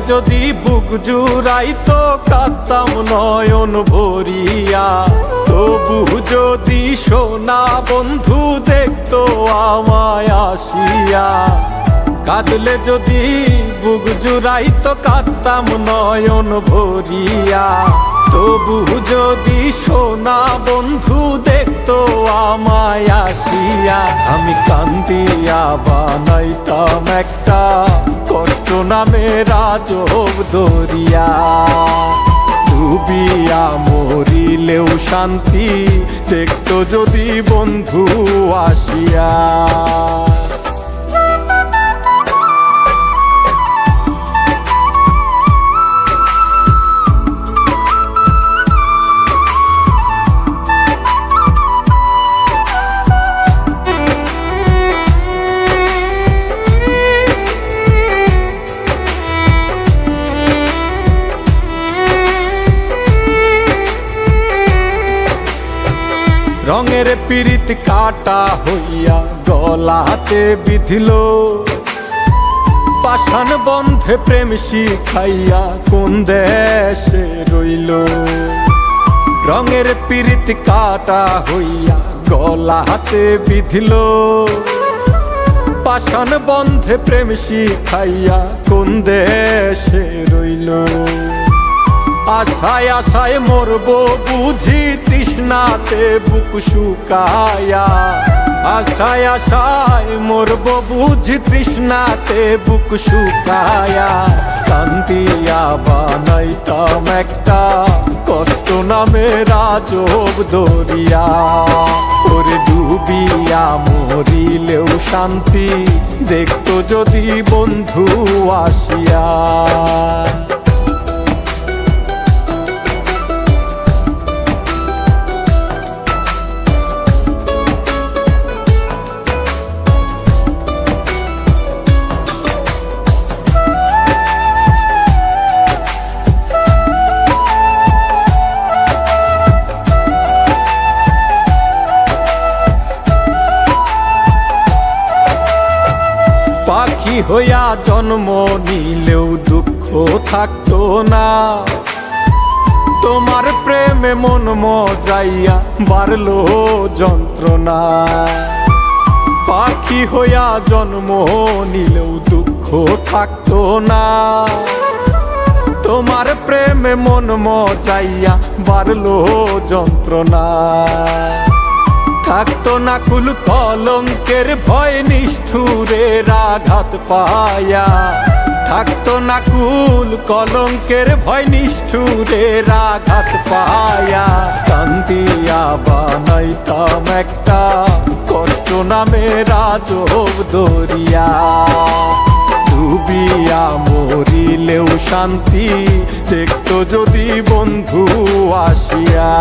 যদি বুক জুড়াইতো কাঁদতাম নয়ন ভরিয়া, তবু যদি সোনা বন্ধু দেখতো আমায় আসিয়া। কাঁদলে যদি বুক জুড়াইতো কাঁদতাম নয়ন ভরিয়া, তবু যদি সোনা বন্ধু দেখতো আমায় আসিয়া। আমি কান্দিয়া বানাইতাম একটা কষ্ট নামের আজব দরিয়া, ডুবিয়া মরিলেও শান্তি দেখতো যদি বন্ধু আসিয়া। রঙের পিরিত কাটা হইয়া গলাতে বিধিল, পাষাণ বন্ধে প্রেম শিখাইয়া কোন দেশে রইল। রঙের পিরিত কাটা হইয়া গলাতে বিধিল, পাষাণ বন্ধে প্রেম শিখাইয়া কোন দেশে রইল। আশায় আশায় মরবো বুঝি তৃষ্ণাতে বুক শুকায়া, আশায় আশায় মরবো বুঝি তৃষ্ণাতে বুক শুকায়া। কান্দিয়া বানাইতাম একটা কষ্ট নামের আজব দরিয়া, ওরে ডুবিয়া মরিলেও শান্তি দেখতো যদি বন্ধু আসিয়া। পাখি হইয়া জন্ম নিলেও দুঃখ থাকতো না, তোমার প্রেমে মন মজাইয়া বাড়লো যন্ত্রণা। পাখি হইয়া জন্ম নিলেও দুঃখ থাকতো না, তোমার প্রেমে মন মজাইয়া বাড়লো যন্ত্রণা। থাকতো না কুল কলঙ্কের ভয় নিষ্ঠুরের আঘাত পায়া, থাকতো না কুল কলঙ্কের ভয় নিষ্ঠুরের আঘাত পায়া। কান্দিয়া বানাইতাম একটা কষ্ট নামের আজব দরিয়া, ডুবিয়া মরিলেও শান্তি দেখতো যদি বন্ধু আসিয়া।